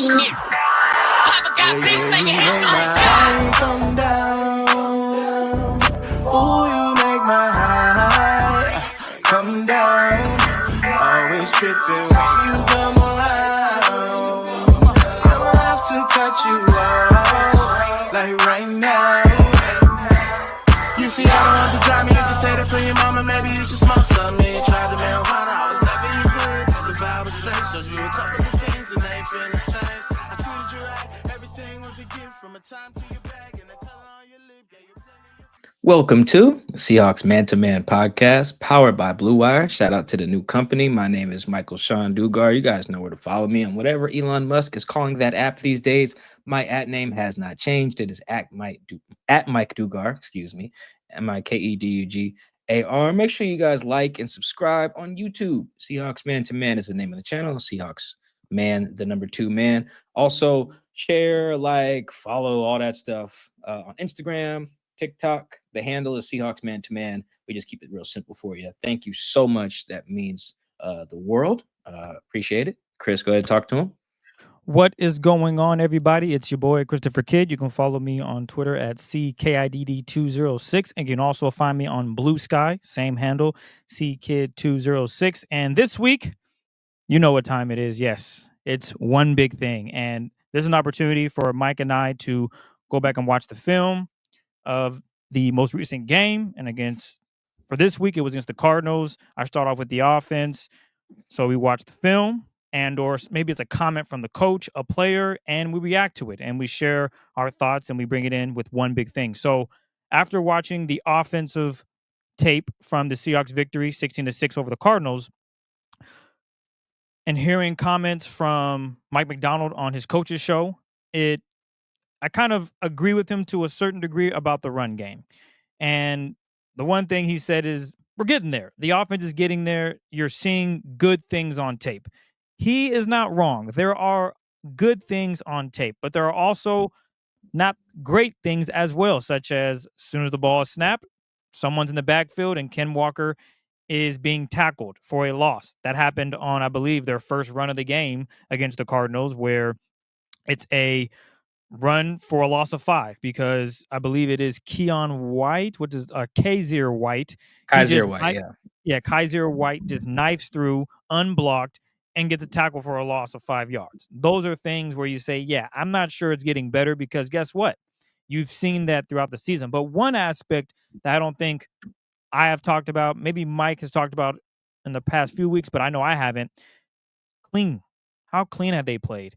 Come down. Ooh, you make my high come down. Always tripping when you come around. Never have to cut you out like right now. You see, I don't have to drive me. You can say that for your mama. Maybe you should smoke some. Me try to marijuana. I was never you good. The vibe was straight. Showed you a couple of things and they feeling strange. I treated you right. Everything was a gift from a time to your bag and the color on your lip. Welcome to Seahawks Man to Man podcast, powered by Blue Wire. Shout out to the new company. My name is Michael-Shawn You guys know where to follow me on whatever Elon Musk is calling that app these days. My at name has not changed. It is at Mike Dugar, MikeDugar. Make sure you guys like and subscribe on YouTube. Seahawks Man to Man is the name of the channel. Seahawks Man, the number 2 man. Also, share, like, follow, all that stuff on Instagram, TikTok. The handle is Seahawks Man to Man. We just keep it real simple for you. Thank you so much. That means the world. Appreciate it. Chris, go ahead and talk to him. What is going on, everybody? It's your boy, Christopher Kidd. You can follow me on Twitter at CKIDD206. And you can also find me on Blue Sky, same handle, CKid206. And this week, you know what time it is. Yes, it's one big thing. And there's an opportunity for Mike and I to go back and watch the film of the most recent game. And for this week, it was against the Cardinals. I start off with the offense. So we watch the film. Or maybe it's a comment from the coach, a player, and we react to it and we share our thoughts and we bring it in with one big thing. So after watching the offensive tape from the Seahawks victory, 16-6 over the Cardinals, and hearing comments from Mike Macdonald on his coach's show, I kind of agree with him to a certain degree about the run game. And the one thing he said is, we're getting there. The offense is getting there. You're seeing good things on tape. He is not wrong. There are good things on tape, but there are also not great things as well, such as soon as the ball is snapped, someone's in the backfield and Ken Walker is being tackled for a loss. That happened on, I believe, their first run of the game against the Cardinals, where it's a run for a loss of 5 because I believe it is Keon White, which is Kaiser White. Kaiser White, yeah. Kaiser White just knifes through, unblocked, and gets a tackle for a loss of 5 yards. Those are things where you say, yeah, I'm not sure it's getting better because guess what? You've seen that throughout the season. But one aspect that I don't think I have talked about, maybe Mike has talked about in the past few weeks, but I know I haven't, clean. How clean have they played?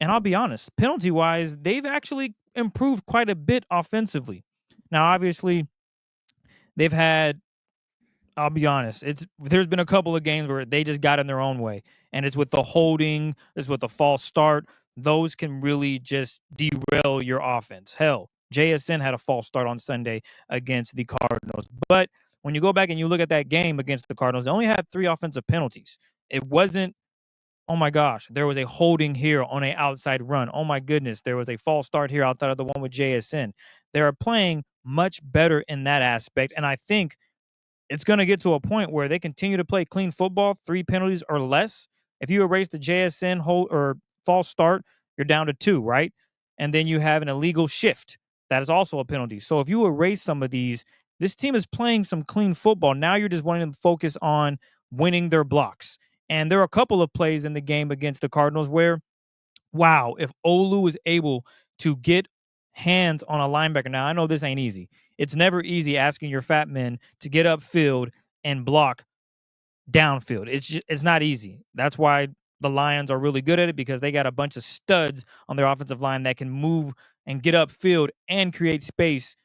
And I'll be honest, penalty-wise, they've actually improved quite a bit offensively. Now, obviously, they've had, I'll be honest, there's been a couple of games where they just got in their own way. And it's with the holding, it's with the false start. Those can really just derail your offense. Hell, JSN had a false start on Sunday against the Cardinals. But when you go back and you look at that game against the Cardinals, they only had 3 offensive penalties. It wasn't, oh my gosh, there was a holding here on an outside run. Oh my goodness, there was a false start here outside of the one with JSN. They are playing much better in that aspect. And I think it's going to get to a point where they continue to play clean football, 3 penalties or less. If you erase the JSN hold or false start, you're down to 2, right? And then you have an illegal shift. That is also a penalty. So if you erase some of these, this team is playing some clean football. Now you're just wanting to focus on winning their blocks. And there are a couple of plays in the game against the Cardinals where, wow, if Olu is able to get hands on a linebacker. Now, I know this ain't easy. It's never easy asking your fat men to get upfield and block downfield. It's not easy. That's why the Lions are really good at it, because they got a bunch of studs on their offensive line that can move and get upfield and create space.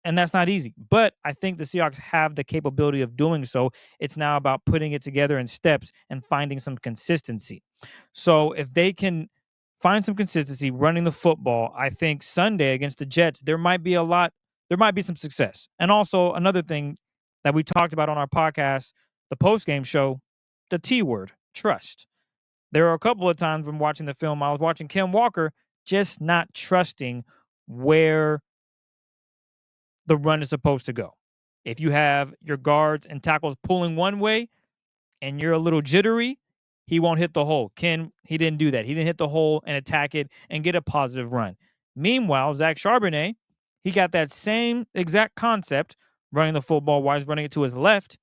And that's not easy. But I think the Seahawks have the capability of doing so. It's now about putting it together in steps and finding some consistency. So if they can find some consistency running the football, I think Sunday against the Jets, there might be some success. And also another thing that we talked about on our podcast, the post-game show, the T word, trust. There are a couple of times when watching the film, I was watching Ken Walker just not trusting where the run is supposed to go. If you have your guards and tackles pulling one way and you're a little jittery, he won't hit the hole. He didn't do that. He didn't hit the hole and attack it and get a positive run. Meanwhile, Zach Charbonnet, he got that same exact concept running the football while he's running it to his left,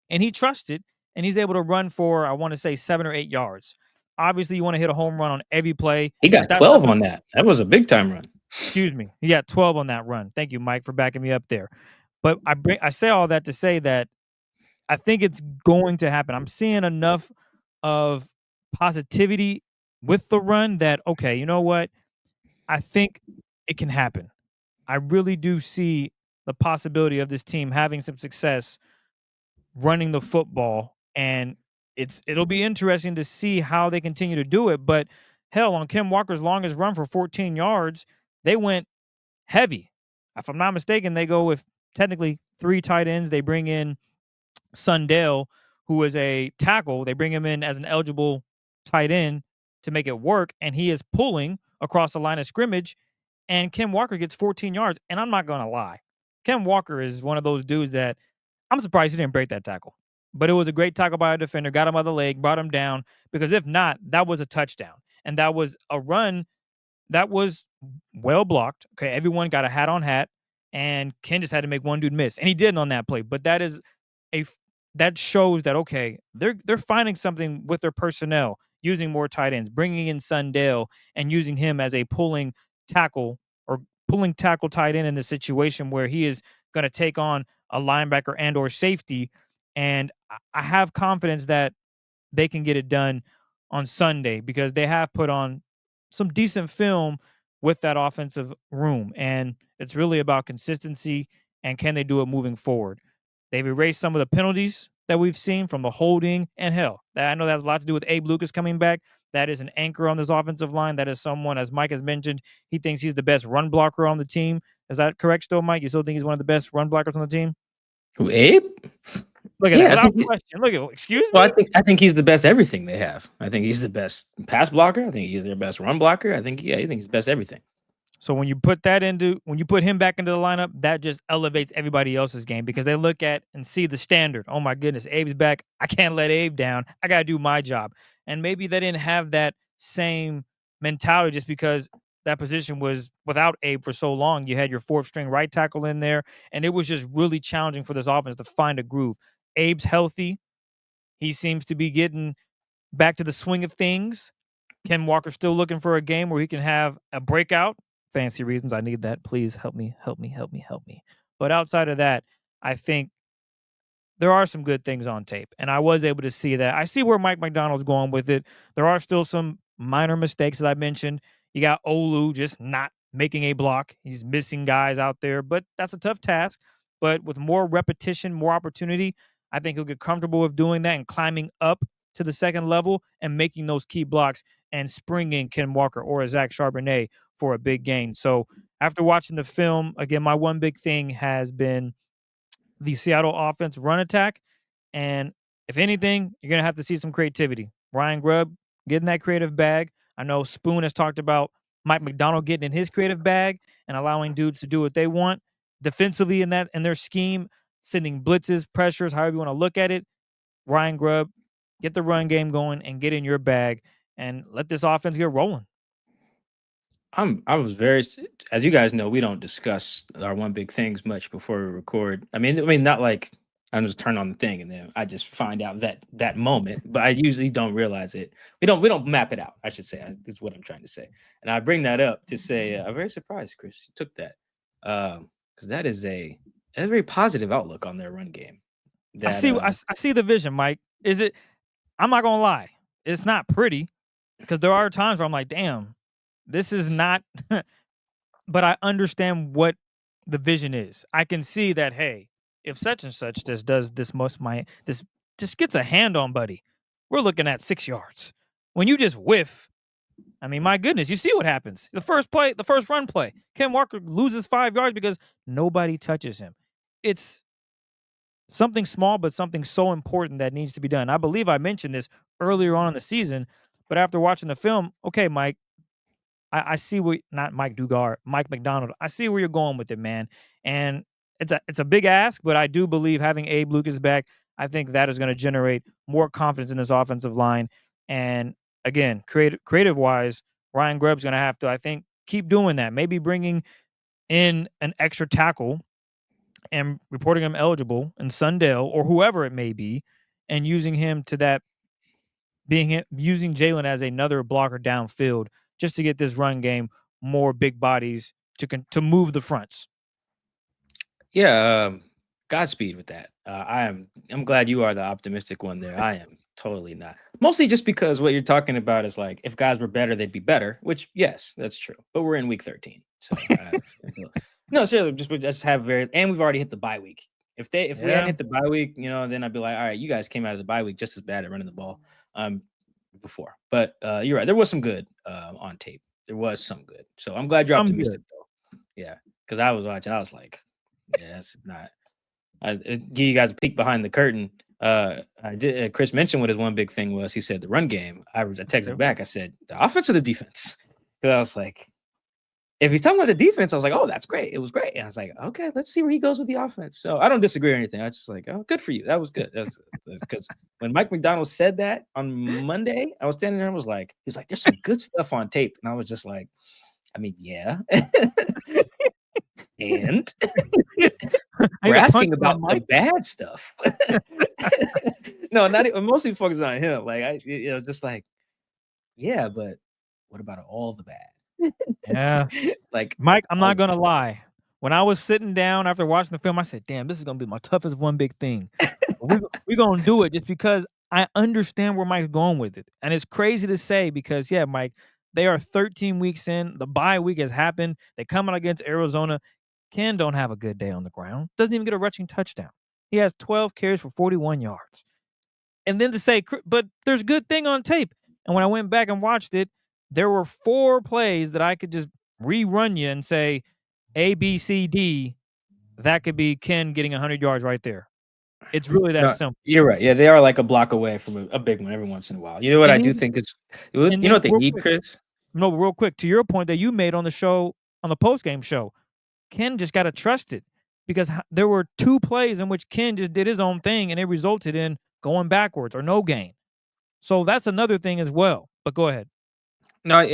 and he trusted, and he's able to run for, I want to say, 7 or 8 yards. Obviously, you want to hit a home run on every play. He got But that's 12 on that. That was a big time run. Excuse me. He got 12 on that run. Thank you, Mike, for backing me up there. But I say all that to say that I think it's going to happen. I'm seeing enough of positivity with the run that, okay, you know what? I think it can happen. I really do see the possibility of this team having some success running the football, and it'll be interesting to see how they continue to do it. But hell, on Ken Walker's longest run for 14 yards, they went heavy. If I'm not mistaken, they go with technically 3 tight ends. They bring in Sundell, who is a tackle. They bring him in as an eligible tight end to make it work, and he is pulling across the line of scrimmage, and Ken Walker gets 14 yards. And I'm not going to lie. Ken Walker is one of those dudes that I'm surprised he didn't break that tackle. But it was a great tackle by a defender, got him by the leg, brought him down, because if not, that was a touchdown. And that was a run that was well blocked. Okay, everyone got a hat on hat, and Ken just had to make one dude miss, and he did on that play. But that shows that, okay, they're finding something with their personnel, using more tight ends, bringing in Sundell and using him as a pulling tackle tight end in the situation where he is going to take on a linebacker and or safety. And I have confidence that they can get it done on Sunday, because they have put on some decent film with that offensive room. And it's really about consistency and can they do it moving forward. They've erased some of the penalties that we've seen from the holding, and hell, I know that has a lot to do with Abe Lucas coming back. That is an anchor on this offensive line. That is someone, as Mike has mentioned, he thinks he's the best run blocker on the team. Is that correct still, Mike? You still think he's one of the best run blockers on the team? Who, Abe? Look at that. Without question. Look at, excuse me? Well, I think he's the best everything they have. I think he's the best pass blocker. I think he's their best run blocker. I think he's best everything. So when you put him back into the lineup, that just elevates everybody else's game, because they look at and see the standard. Oh my goodness, Abe's back. I can't let Abe down. I got to do my job. And maybe they didn't have that same mentality just because that position was without Abe for so long. You had your 4th string right tackle in there, and it was just really challenging for this offense to find a groove. Abe's healthy. He seems to be getting back to the swing of things. Ken Walker's still looking for a game where he can have a breakout. Fancy reasons. I need that. Please help me. But outside of that, I think there are some good things on tape, and I was able to see that. I see where Mike Macdonald's going with it. There are still some minor mistakes, as I mentioned. You got Olu just not making a block. He's missing guys out there, but that's a tough task. But with more repetition, more opportunity, I think he'll get comfortable with doing that and climbing up to the second level and making those key blocks and springing Ken Walker or Zach Charbonnet for a big gain. So after watching the film, again, my one big thing has been the Seattle offense run attack. And if anything, you're going to have to see some creativity. Ryan Grubb getting that creative bag. I know Spoon has talked about Mike Macdonald getting in his creative bag and allowing dudes to do what they want defensively in their scheme, sending blitzes, pressures, however you want to look at it. Ryan Grubb, get the run game going and get in your bag and let this offense get rolling. I was very, as you guys know, we don't discuss our one big things much before we record. I mean, not like I just turn on the thing and then I just find out that moment. But I usually don't realize it. We don't map it out. I should say is what I'm trying to say. And I bring that up to say I'm very surprised, Chris, you took that because that is a very positive outlook on their run game. I see the vision, Mike. Is it? I'm not gonna lie, it's not pretty, because there are times where I'm like, damn. This is not, but I understand what the vision is. I can see that, hey, if such and such just does this this just gets a hand on buddy, we're looking at 6 yards. When you just whiff, I mean, my goodness, you see what happens. The first run play, Ken Walker loses 5 yards because nobody touches him. It's something small, but something so important that needs to be done. I believe I mentioned this earlier on in the season, but after watching the film, okay, Mike, I see not Mike Dugar, Mike Macdonald. I see where you're going with it, man. And it's a big ask, but I do believe having Abe Lucas back, I think that is going to generate more confidence in this offensive line. And again, creative wise, Ryan Grubb's going to have to, I think, keep doing that. Maybe bringing in an extra tackle and reporting him eligible and Sundell or whoever it may be, and using him to that using Jalen as another blocker downfield just to get this run game more big bodies to move the fronts. Yeah, Godspeed with that. I'm glad you are the optimistic one there. I am totally not. Mostly just because what you're talking about is like if guys were better, they'd be better. Which yes, that's true. But we're in week 13, so no, seriously, we just have and we've already hit the bye week. If we hadn't hit the bye week, then I'd be like, all right, you guys came out of the bye week just as bad at running the ball before. But you're right. There was some good on tape. There was some good. So I'm glad you're optimistic though. Yeah, because I was watching. I was like, yeah, it's not. I give you guys a peek behind the curtain. Chris mentioned what his one big thing was. He said the run game. I texted back. I said the offense or the defense? Because I was like, if he's talking about the defense, I was like, oh, that's great. It was great. And I was like, okay, let's see where he goes with the offense. So I don't disagree or anything. I was just like, oh, good for you. That was good. That's because when Mike Macdonald said that on Monday, I was standing there and was like, he's like, there's some good stuff on tape. And I was just like, I mean, yeah. And we're asking about the bad stuff. No, not mostly focused on him. Like just like, yeah, but what about all the bad? Yeah, like Mike, I'm not gonna lie. When I was sitting down after watching the film, I said, "Damn, this is gonna be my toughest one big thing." We're gonna do it just because I understand where Mike's going with it, and it's crazy to say because yeah, Mike, they are 13 weeks in. The bye week has happened. They come out against Arizona. Ken don't have a good day on the ground. Doesn't even get a rushing touchdown. He has 12 carries for 41 yards. And then to say, but there's a good thing on tape. And when I went back and watched it, there were 4 plays that I could just rerun you and say, A, B, C, D. That could be Ken getting 100 yards right there. It's really that simple. You're right. Yeah, they are like a block away from a big one every once in a while. You know what I do think is, you know what they need, Chris? No, real quick, to your point that you made on the show, on the postgame show, Ken just got to trust it because there were 2 plays in which Ken just did his own thing and it resulted in going backwards or no gain. So that's another thing as well. But go ahead. No,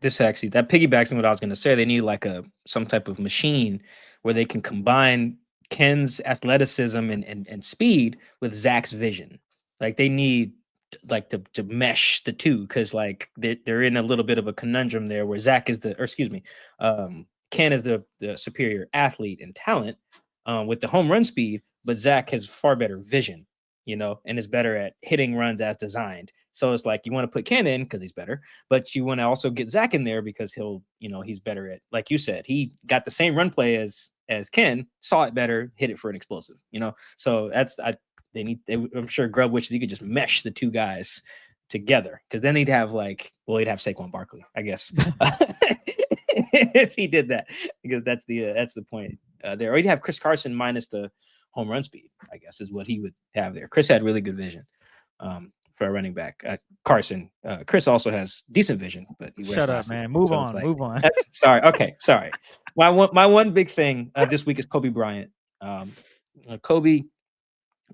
this actually that piggybacks on what I was going to say. They need like some type of machine where they can combine Ken's athleticism and speed with Zach's vision. Like they need like to mesh the two because like they're in a little bit of a conundrum there where Ken is the superior athlete and talent with the home run speed, but Zach has far better vision, and is better at hitting runs as designed. So it's like you want to put Ken in because he's better, but you want to also get Zach in there because he's better at, like you said, he got the same run play as Ken, saw it better, hit it for an explosive, So I'm sure Grubb wishes he could just mesh the 2 guys together because then he'd have he'd have Saquon Barkley, I guess, if he did that, because that's the point there. Or he'd have Chris Carson minus the home run speed, I guess, is what he would have there. Chris had really good vision for a running back. Carson, Chris also has decent vision, but he wears Shut up, man. Move on. Sorry. Okay, sorry. My one big thing this week is Coby Bryant. Coby,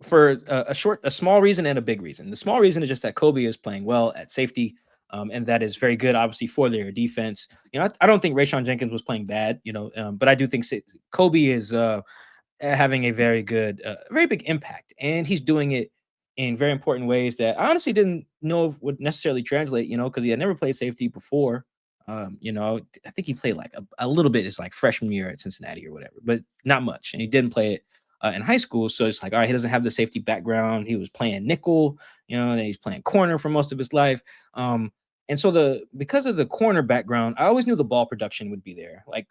for a small reason and a big reason. The small reason is just that Coby is playing well at safety, and that is very good, obviously, for their defense. I don't think Rayshon Jenkins was playing bad, but I do think Coby is having a very good, very big impact, and he's doing it in very important ways that I honestly didn't know would necessarily translate, because he had never played safety before. I think he played like a little bit his like freshman year at Cincinnati or whatever, but not much, and he didn't play it in high school. So it's like, all right, he doesn't have the safety background. He was playing nickel, and he's playing corner for most of his life. And so because of the corner background, I always knew the ball production would be there. Like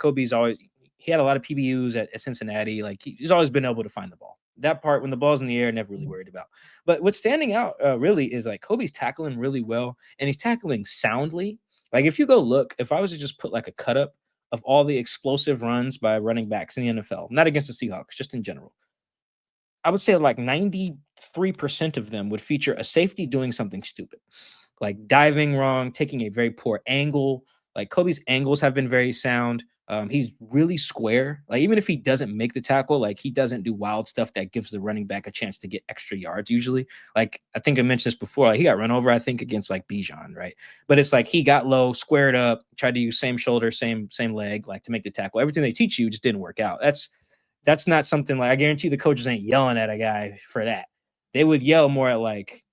he had a lot of PBUs at Cincinnati. Like he's always been able to find the ball. That part, when the ball's in the air, never really worried about. But what's standing out really is like Coby's tackling really well, and he's tackling soundly. Like if you go look, if I was to just put like a cut up of all the explosive runs by running backs in the NFL, not against the Seahawks, just in general, I would say like 93% of them would feature a safety doing something stupid, like diving wrong, taking a very poor angle, Like Kobe's angles have been very sound. He's really square. Like even if he doesn't make the tackle, like he doesn't do wild stuff that gives the running back a chance to get extra yards usually. Like I think I mentioned this before, like he got run over, I think, against like Bijan, right? But it's like he got low, squared up, tried to use same shoulder, same leg, like to make the tackle. Everything they teach you just didn't work out. That's not something like I guarantee the coaches ain't yelling at a guy for that. They would yell more at like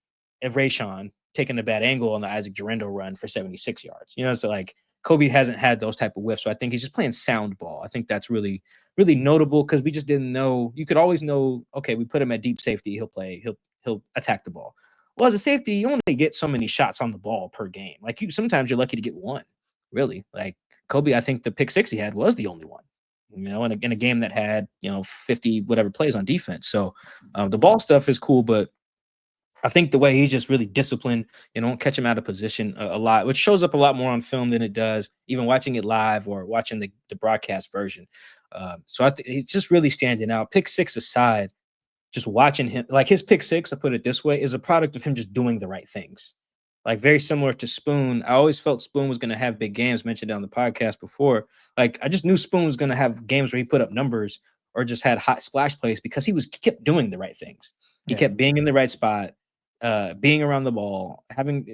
Rayshawn taking a bad angle on the Isaac Girendo run for 76 yards. You know, so like Kobe hasn't had those type of whiffs. So I think he's just playing sound ball. I think that's really, really notable because we just didn't know. You could always know, okay, we put him at deep safety. He'll attack the ball. Well, as a safety, you only get so many shots on the ball per game. Like sometimes you're lucky to get one, really. Like Kobe, I think the pick six he had was the only one, you know, in a game that had, 50 whatever plays on defense. So the ball stuff is cool, but I think the way he's just really disciplined, don't catch him out of position a lot, which shows up a lot more on film than it does even watching it live or watching the broadcast version. So I think it's just really standing out. Pick six aside, just watching him, like his pick six, I put it this way, is a product of him just doing the right things. Like very similar to Spoon. I always felt Spoon was going to have big games, mentioned on the podcast before. Like I just knew Spoon was going to have games where he put up numbers or just had hot splash plays because he kept doing the right things. He kept being in the right spot, being around the ball,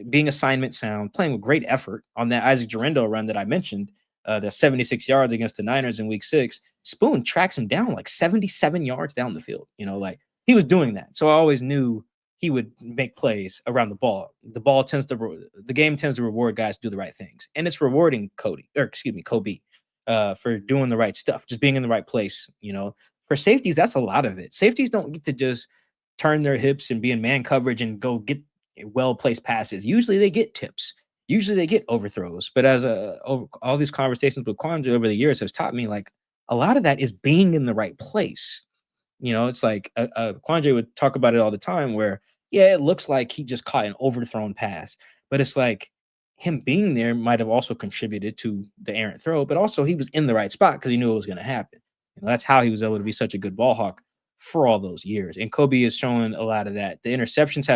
being assignment sound, playing with great effort on that Isaac Girendo run that I mentioned, the 76 yards against the Niners in week 6. Spoon tracks him down like 77 yards down the field. Like he was doing that. So I always knew he would make plays around the ball. The game tends to reward guys who do the right things. And it's rewarding Kobe, for doing the right stuff, just being in the right place. For safeties, that's a lot of it. Safeties don't get to just turn their hips and be in man coverage and go get well-placed passes. Usually they get tips. Usually they get overthrows. But all these conversations with Quandre over the years has taught me, like, a lot of that is being in the right place. It's like Quandre would talk about it all the time where, yeah, it looks like he just caught an overthrown pass. But it's like him being there might have also contributed to the errant throw, but also he was in the right spot because he knew it was going to happen. That's how he was able to be such a good ball hawk for all those years. And Kobe is showing a lot of that. The interceptions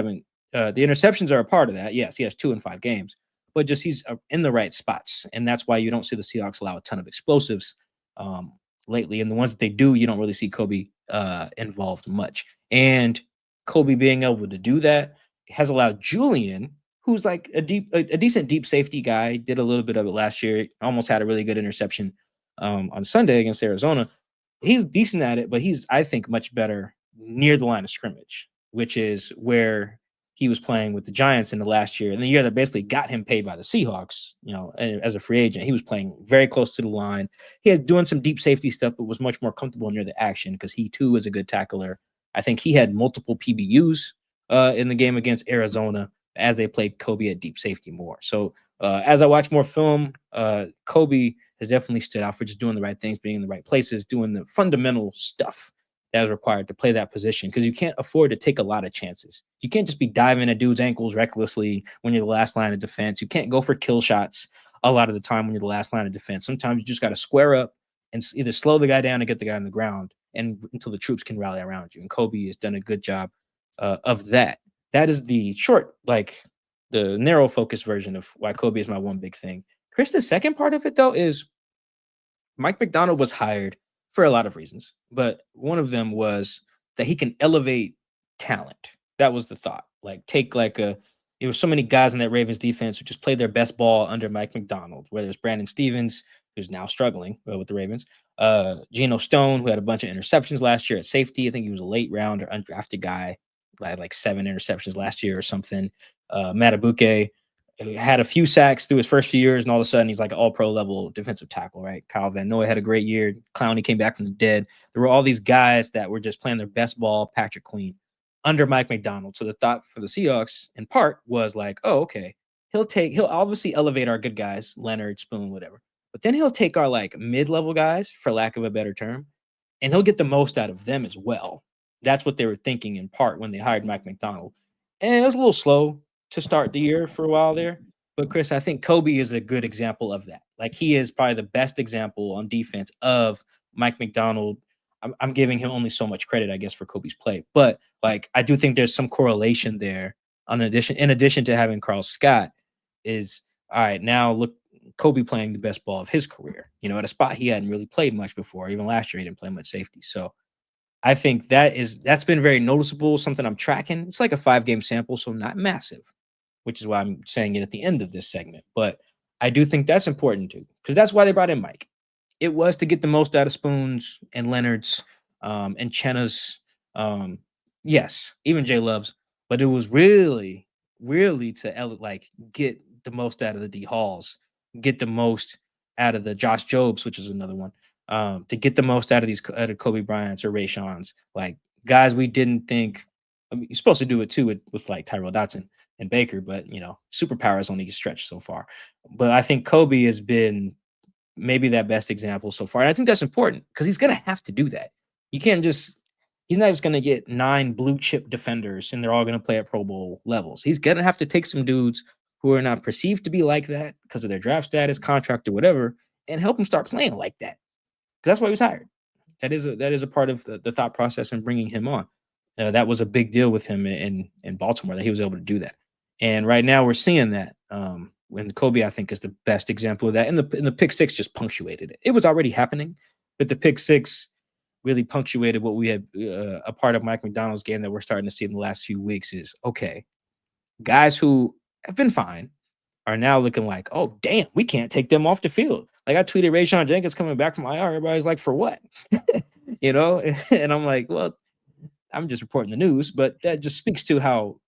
are a part of that. Yes, he has 2 in 5 games, but just he's in the right spots. And that's why you don't see the Seahawks allow a ton of explosives lately. And the ones that they do, you don't really see Kobe involved much. And Kobe being able to do that has allowed Julian, who's like a decent deep safety guy, did a little bit of it last year, almost had a really good interception on Sunday against Arizona. He's decent at it, but he's, I think, much better near the line of scrimmage, which is where he was playing with the Giants in the last year. And the year that basically got him paid by the Seahawks, as a free agent, he was playing very close to the line. He was doing some deep safety stuff, but was much more comfortable near the action because he too is a good tackler. I think he had multiple PBUs in the game against Arizona as they played Kobe at deep safety more. So as I watch more film, Kobe has definitely stood out for just doing the right things, being in the right places, doing the fundamental stuff that is required to play that position, because you can't afford to take a lot of chances. You can't just be diving at dudes' ankles recklessly when you're the last line of defense. You can't go for kill shots a lot of the time when you're the last line of defense. Sometimes you just got to square up and either slow the guy down or get the guy on the ground and until the troops can rally around you. And Kobe has done a good job of that. That is the the narrow focus version of why Kobe is my one big thing. Chris, the second part of it, though, is Mike Macdonald was hired for a lot of reasons, but one of them was that he can elevate talent. That was the thought. There were so many guys in that Ravens defense who just played their best ball under Mike Macdonald, whether it's Brandon Stevens, who's now struggling with the Ravens, Geno Stone, who had a bunch of interceptions last year at safety. I think he was a late round or undrafted guy, had like 7 interceptions last year or something. Matabuke had a few sacks through his first few years, and all of a sudden he's like an all-pro level defensive tackle, right? Kyle Van Noy had a great year. Clowney came back from the dead. There were all these guys that were just playing their best ball, Patrick Queen, under Mike Macdonald. So the thought for the Seahawks, in part, was like, oh, okay, he'll obviously elevate our good guys, Leonard, Spoon, whatever. But then he'll take our like mid-level guys, for lack of a better term, and he'll get the most out of them as well. That's what they were thinking in part when they hired Mike Macdonald. And it was a little slow to start the year for a while there. But Chris, I think Kobe is a good example of that. Like, he is probably the best example on defense of Mike Macdonald. I'm giving him only so much credit, I guess, for Kobe's play. But like, I do think there's some correlation there. In addition to having Carl Scott, is all right. Now look, Coby playing the best ball of his career, at a spot he hadn't really played much before. Even last year, he didn't play much safety. So I think that's been very noticeable, something I'm tracking. It's like a 5-game sample, so not massive, which is why I'm saying it at the end of this segment. But I do think that's important too, because that's why they brought in Mike. It was to get the most out of Spoons and Leonard's and Chenna's. Yes, even Jay Love's, but it was really, really to get the most out of the D Halls, get the most out of the Josh Jobs, which is another one, to get the most out of out of Coby Bryant's or Ray Sean's, like guys we didn't think. I mean, you're supposed to do it too with like Tyrell Dotson and Baker, but superpowers only stretched so far. But I think Coby has been maybe that best example so far, and I think that's important because he's gonna have to do that. You can't he's not just gonna get 9 blue chip defenders and they're all gonna play at Pro Bowl levels. He's gonna have to take some dudes who are not perceived to be like that because of their draft status, contract, or whatever, and help them start playing like that. Because that's why he was hired. That is a part of the thought process in bringing him on. That was a big deal with him in Baltimore that he was able to do that. And right now we're seeing that. When Coby, I think, is the best example of that. And the pick six just punctuated it. It was already happening, but the pick six really punctuated what we had a part of Mike Macdonald's game that we're starting to see in the last few weeks is, okay, guys who have been fine are now looking like, oh, damn, we can't take them off the field. Like I tweeted Rayshon Jenkins coming back from IR. Everybody's like, for what? And I'm like, well, I'm just reporting the news, but that just speaks to how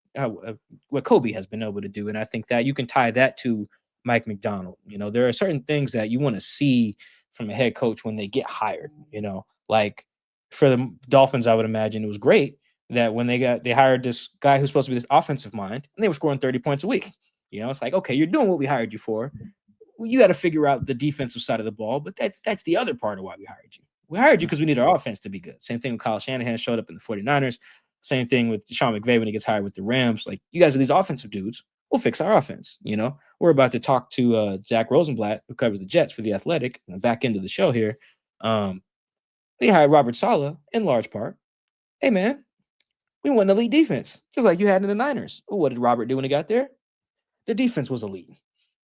what Coby has been able to do. And I think that you can tie that to Mike Macdonald. There are certain things that you want to see from a head coach when they get hired, like for the Dolphins, I would imagine it was great that when they hired this guy who's supposed to be this offensive mind and they were scoring 30 points a week. It's like, okay, you're doing what we hired you for. Well, you got to figure out the defensive side of the ball, but that's the other part of why we hired you. We hired you because we need our offense to be good. Same thing with Kyle Shanahan showed up in the 49ers. Same thing with Sean McVay when he gets hired with the Rams. Like, you guys are these offensive dudes. We'll fix our offense. We're about to talk to Zack Rosenblatt, who covers the Jets for The Athletic, in the back end of the show here. They hired Robert Saleh in large part. Hey, man, we want an elite defense, just like you had in the Niners. Well, what did Robert do when he got there? The defense was elite.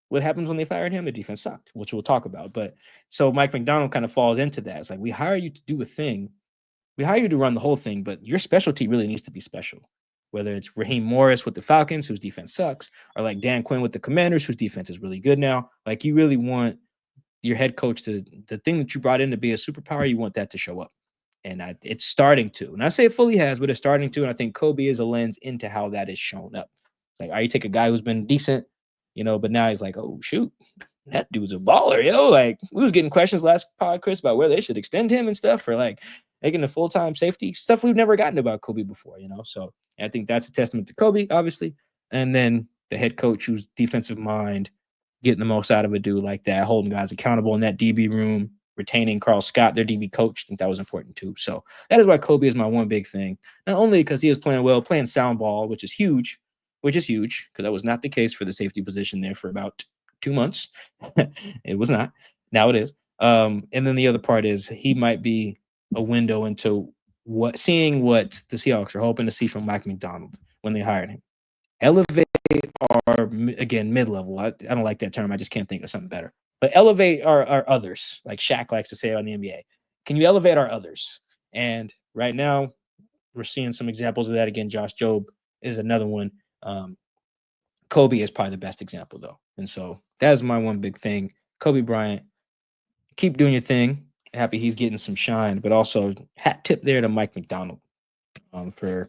What happens when they fired him? The defense sucked, which we'll talk about. But so Mike Macdonald kind of falls into that. It's like, we hire you to do a thing. We hire you to run the whole thing, but your specialty really needs to be special. Whether it's Raheem Morris with the Falcons, whose defense sucks, or like Dan Quinn with the Commanders, whose defense is really good now. Like, you really want your head coach to, the thing that you brought in to be a superpower, you want that to show up. And it's starting to. And I say it fully has, but it's starting to. And I think Coby is a lens into how that is shown up. Like, you take a guy who's been decent, but now he's like, oh, shoot, that dude's a baller, yo. Like, we was getting questions last pod, Chris, about where they should extend him and stuff for like making the full-time safety stuff we've never gotten about Coby before, So I think that's a testament to Coby, obviously. And then the head coach who's defensive mind, getting the most out of a dude like that, holding guys accountable in that DB room, retaining Carl Scott, their DB coach. I think that was important too. So that is why Coby is my one big thing. Not only because he was playing well, playing sound ball, which is huge, because that was not the case for the safety position there for about 2 months. It was not. Now it is. And then the other part is he might be a window into seeing what the Seahawks are hoping to see from Mike Macdonald when they hired him. Elevate our, again, mid-level. I don't like that term. I just can't think of something better. But elevate our others, like Shaq likes to say on the NBA. Can you elevate our others? And right now, we're seeing some examples of that. Again, Josh Jobe is another one. Coby is probably the best example, though. And so that is my one big thing. Coby Bryant, keep doing your thing. Happy he's getting some shine, but also hat tip there to Mike Macdonald for,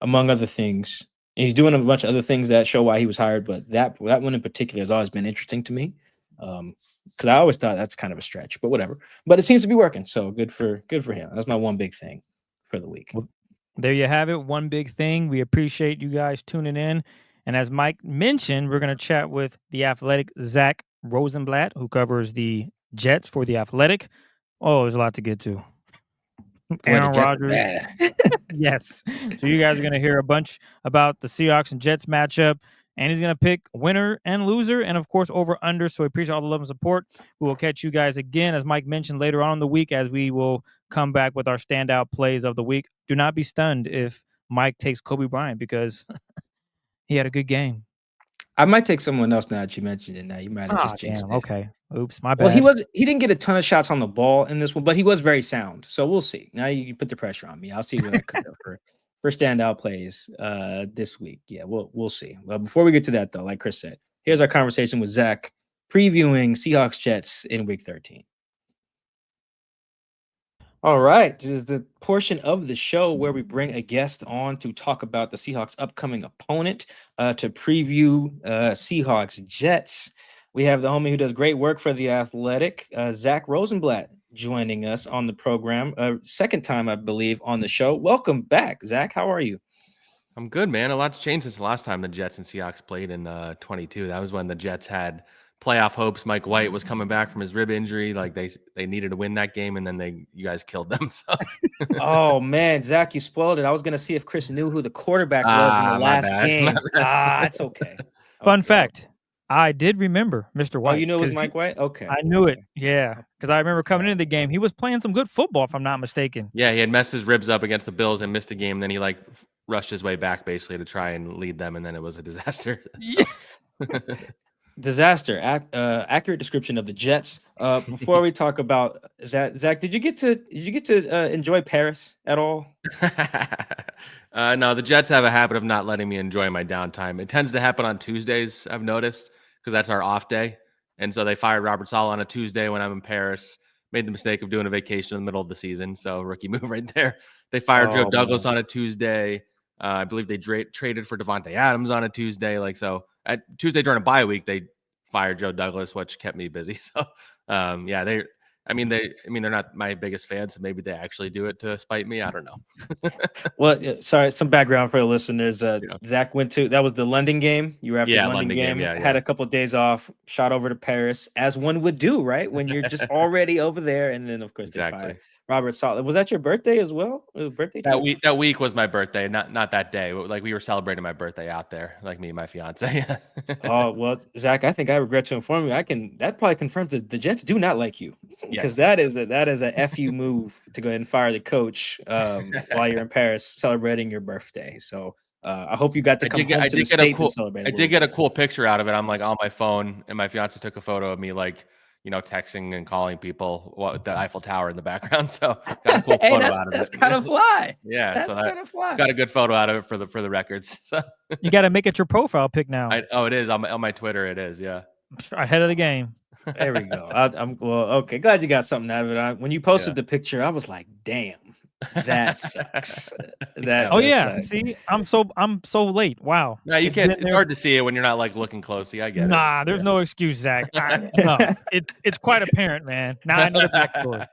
among other things. And he's doing a bunch of other things that show why he was hired, but that one in particular has always been interesting to me because I always thought that's kind of a stretch, but whatever. But it seems to be working, so good for him. That's my one big thing for the week. Well, there you have it. One big thing. We appreciate you guys tuning in. And as Mike mentioned, we're going to chat with the Athletic Zack Rosenblatt, who covers the Jets for the Athletic. Oh, there's a lot to get to. Aaron Rodgers. Yes. So you guys are going to hear a bunch about the Seahawks and Jets matchup. And he's going to pick winner and loser and, of course, over-under. So we appreciate all the love and support. We will catch you guys again, as Mike mentioned, later on in the week as we will come back with our standout plays of the week. Do not be stunned if Mike takes Coby Bryant because he had a good game. I might take someone else now that you mentioned it. Now you might have just jinxed Damn. it. Okay. Oops, my Well, bad. he didn't get a ton of shots on the ball in this one, but he was very sound. So we'll see. Now you put the pressure on me. I'll see what I could do for standout plays this week. Yeah, we'll see. Well, before we get to that though, like Chris said, here's our conversation with Zach previewing Seahawks Jets in week 13. All right. This is the portion of the show where we bring a guest on to talk about the Seahawks' upcoming opponent, to preview Seahawks Jets. We have the homie who does great work for The Athletic, Zack Rosenblatt, joining us on the program. Second time, I believe, on the show. Welcome back, Zach. How are you? I'm good, man. A lot's changed since the last time the Jets and Seahawks played in 22. That was when the Jets had playoff hopes. Mike White was coming back from his rib injury. Like they needed to win that game, and then you guys killed them. So Oh man, Zach, you spoiled it. I was gonna see if Chris knew who the quarterback was in the my last bad. game. It's okay. Fun Okay. fact: I did remember Mr. Oh, White. you knew it was 'cause Mike White? Okay. I knew it. Okay. Yeah, because I remember coming into the game. He was playing some good football, if I'm not mistaken. Yeah, he had messed his ribs up against the Bills and missed a game. Then he rushed his way back basically to try and lead them, and then it was a disaster. Yeah. Disaster. Accurate description of the Jets. Before we talk about that, Zach, did you get to enjoy Paris at all? No, the Jets have a habit of not letting me enjoy my downtime. It tends to happen on Tuesdays, I've noticed, because that's our off day. And so they fired Robert Saleh on a Tuesday when I'm in Paris. Made the mistake of doing a vacation in the middle of the season. So rookie move right there. They fired Joe Douglas on a Tuesday. I believe they traded for Davante Adams on a Tuesday. So at Tuesday during a bye week, they fired Joe Douglas, which kept me busy. So yeah, they're not my biggest fans. So maybe they actually do it to spite me. I don't know. Well, sorry, some background for the listeners. Zach went to, that was the London game. You were after the London game. Had a couple of days off, shot over to Paris, as one would do, right? When you're just already over there, and then of course they fired Robert Saleh. Was that your birthday as well? Birthday that week was my birthday, not that day. Like we were celebrating my birthday out there, like me and my fiance. Oh well, Zach, I think I regret to inform you. That probably confirms that the Jets do not like you, because that is a FU move to go ahead and fire the coach while you're in Paris celebrating your birthday. So I hope you got to come home to the States and celebrate. I did get a cool picture out of it. I'm like on my phone, and my fiance took a photo of me texting and calling people with the Eiffel Tower in the background. So got a cool photo out of it. That's kind of fly. Yeah, that's kind of fly. Got a good photo out of it for the records. So you got to make it your profile pic now. It is on my Twitter. It is, yeah. Ahead of the game. There we go. Okay. Glad you got something out of it. When you posted the picture, I was like, damn. That sucks. Sucks. See, I'm so late. Wow. No, you can't. It's hard to see it when you're not looking closely. I get it. There's no excuse, Zach. No, it's quite apparent, man. Now I know the backstory.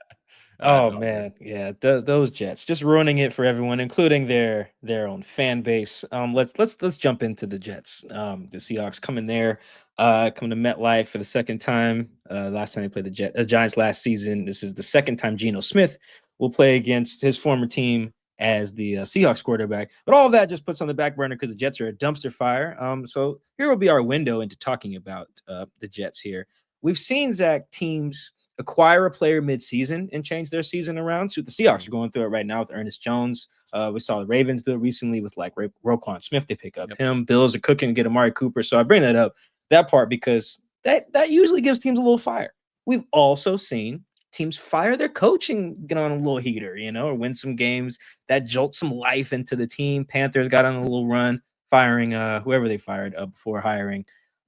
Oh man, yeah, those Jets just ruining it for everyone, including their own fan base. Let's jump into the Jets. The Seahawks coming to MetLife for the second time. Last time they played the Giants last season. This is the second time Geno Smith will play against his former team as the Seahawks quarterback. But all of that just puts on the back burner because the Jets are a dumpster fire. So here will be our window into talking about the Jets here. We've seen, Zach, teams acquire a player mid-season and change their season around. So the Seahawks are going through it right now with Ernest Jones. We saw the Ravens do it recently with Roquan Smith. They pick up him. Bills are cooking to get Amari Cooper. So I bring that part because that usually gives teams a little fire. We've also seen teams fire their coach and get on a little heater, or win some games that jolt some life into the team. Panthers got on a little run, firing whoever they fired before hiring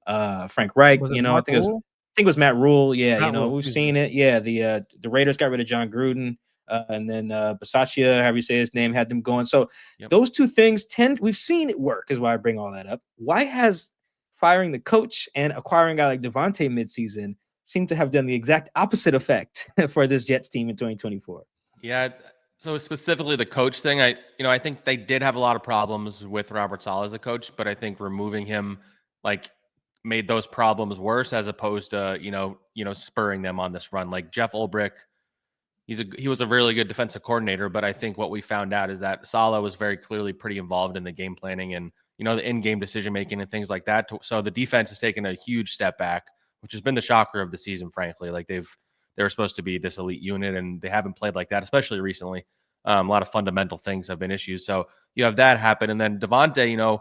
Frank Reich. I think it was Matt Rule. Yeah, we've seen it. Yeah, the Raiders got rid of John Gruden, and then Bisaccia, however you say his name, had them going. So those two things we've seen it work, is why I bring all that up. Why has firing the coach and acquiring a guy like Davante midseason seem to have done the exact opposite effect for this Jets team in 2024? Yeah. So specifically the coach thing, I think they did have a lot of problems with Robert Saleh as a coach, but I think removing him made those problems worse, as opposed to spurring them on this run. Like Jeff Ulbrich, he was a really good defensive coordinator, but I think what we found out is that Saleh was very clearly pretty involved in the game planning and the in-game decision making and things like that. So the defense has taken a huge step back, which has been the shocker of the season, frankly. They were supposed to be this elite unit, and they haven't played like that, especially recently. A lot of fundamental things have been issues. So you have that happen, and then Davante,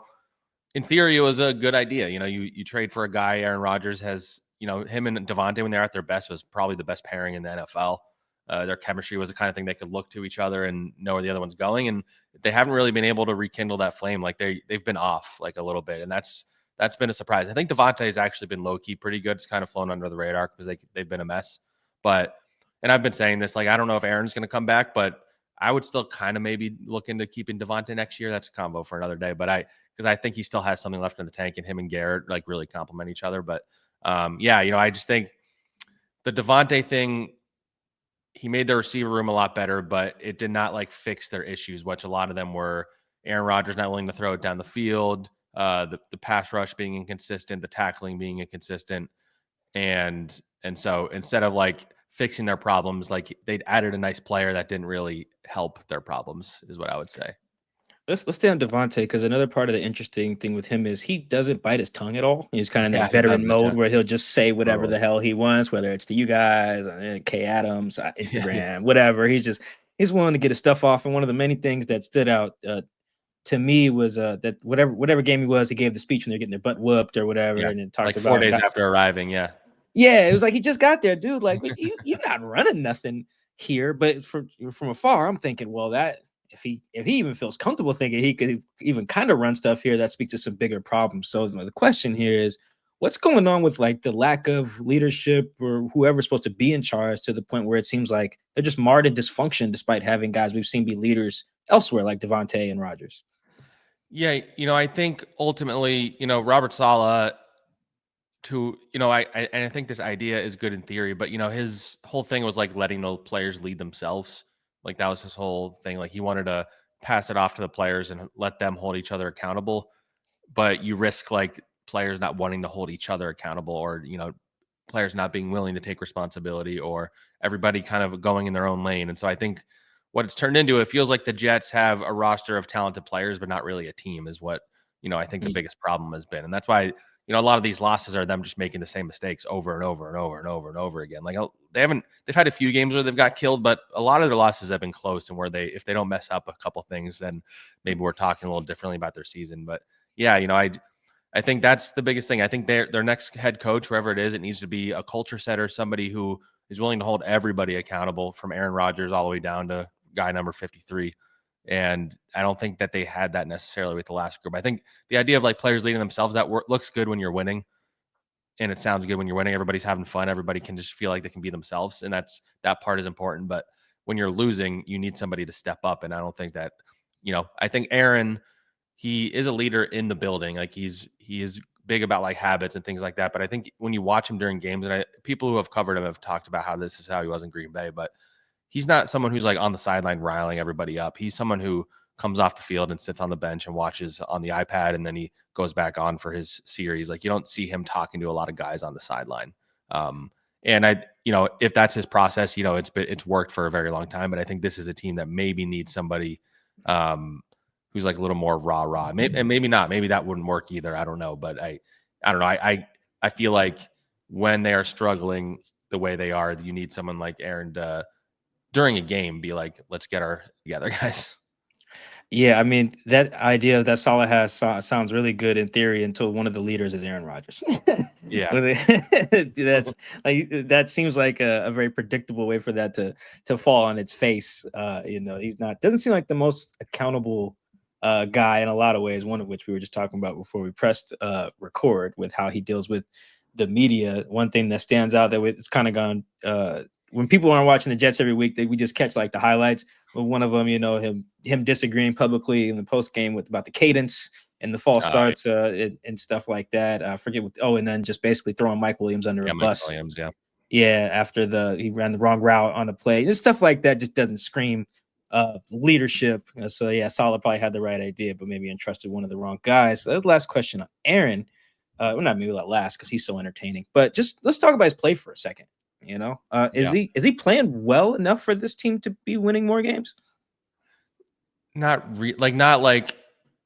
in theory, it was a good idea. You trade for a guy. Aaron Rodgers has, him and Davante when they're at their best was probably the best pairing in the NFL. Their chemistry was the kind of thing they could look to each other and know where the other one's going. And they haven't really been able to rekindle that flame. Like they've been off like a little bit. And that's been a surprise. I think Davante has actually been low key pretty good. It's kind of flown under the radar because they've been a mess. And I've been saying this, like, I don't know if Aaron's going to come back, but I would still kind of maybe look into keeping Davante next year. That's a combo for another day. But because I think he still has something left in the tank, and him and Garrett like really complement each other. But I just think the Davante thing, he made the receiver room a lot better, but it did not like fix their issues, which a lot of them were Aaron Rodgers not willing to throw it down the field, the pass rush being inconsistent, the tackling being inconsistent. And so instead of like fixing their problems, like they'd added a nice player that didn't really help their problems, is what I would say. Let's stay on Davante, because another part of the interesting thing with him is he doesn't bite his tongue at all. He's kind of in that veteran mode where he'll just say whatever the hell he wants, whether it's to you guys, K Adams, Instagram, whatever. He's willing to get his stuff off. And one of the many things that stood out to me was that whatever game he was, he gave the speech when they're getting their butt whooped or whatever, and it talks like about 4 days after arriving. Yeah, it was like he just got there, dude. Like you're not running nothing here. But from afar, I'm thinking, well, that if he even feels comfortable thinking he could even kind of run stuff here, that speaks to some bigger problems. So the question here is, what's going on with like the lack of leadership or whoever's supposed to be in charge, to the point where it seems like they're just marred in dysfunction despite having guys we've seen be leaders elsewhere like Davante and Rodgers. Yeah, I think ultimately, Robert Saleh, I think this idea is good in theory, but his whole thing was like letting the players lead themselves. Like that was his whole thing. Like he wanted to pass it off to the players and let them hold each other accountable. But you risk like players not wanting to hold each other accountable, or players not being willing to take responsibility, or everybody kind of going in their own lane. And so I think what it's turned into, it feels like the Jets have a roster of talented players, but not really a team, is what I think the biggest problem has been. And that's why a lot of these losses are them just making the same mistakes over and over and over and over and over again. Like they've had a few games where they've got killed, but a lot of their losses have been close, and where if they don't mess up a couple things, then maybe we're talking a little differently about their season. But yeah, I think that's the biggest thing. I think their next head coach, whoever it is, it needs to be a culture setter, somebody who is willing to hold everybody accountable, from Aaron Rodgers all the way down to guy number 53. And I don't think that they had that necessarily with the last group. I think the idea of like players leading themselves, that looks good when you're winning, and it sounds good when you're winning. Everybody's having fun. Everybody can just feel like they can be themselves, and that part is important. But when you're losing, you need somebody to step up. And I don't think that, I think Aaron, he is a leader in the building. Like he is big about like habits and things like that. But I think when you watch him during games, and people who have covered him have talked about how this is how he was in Green Bay, but he's not someone who's like on the sideline riling everybody up. He's someone who comes off the field and sits on the bench and watches on the iPad, and then he goes back on for his series. Like you don't see him talking to a lot of guys on the sideline. And if that's his process, it's worked for a very long time. But I think this is a team that maybe needs somebody who's like a little more rah. And maybe not. Maybe that wouldn't work either. I don't know. But I don't know. I feel like when they are struggling the way they are, you need someone like Aaron to, during a game, be like, let's get our together, guys. Yeah, I mean, that idea that Saleh has sounds really good in theory until one of the leaders is Aaron Rodgers. Yeah. That seems like a very predictable way for that to fall on its face. Doesn't seem like the most accountable guy in a lot of ways, one of which we were just talking about before we pressed record, with how he deals with the media. One thing that stands out that it's kind of gone when people aren't watching the Jets every week, we just catch like the highlights. But one of them, him disagreeing publicly in the post game about the cadence and the false starts and stuff like that. I forget and then just basically throwing Mike Williams under a bus. Williams, after he ran the wrong route on the play. Just stuff like that just doesn't scream leadership. So yeah, Saleh probably had the right idea, but maybe entrusted one of the wrong guys. So the last question on Aaron. Not maybe that last because he's so entertaining, but just let's talk about his play for a second. Is he playing well enough for this team to be winning more games? Not like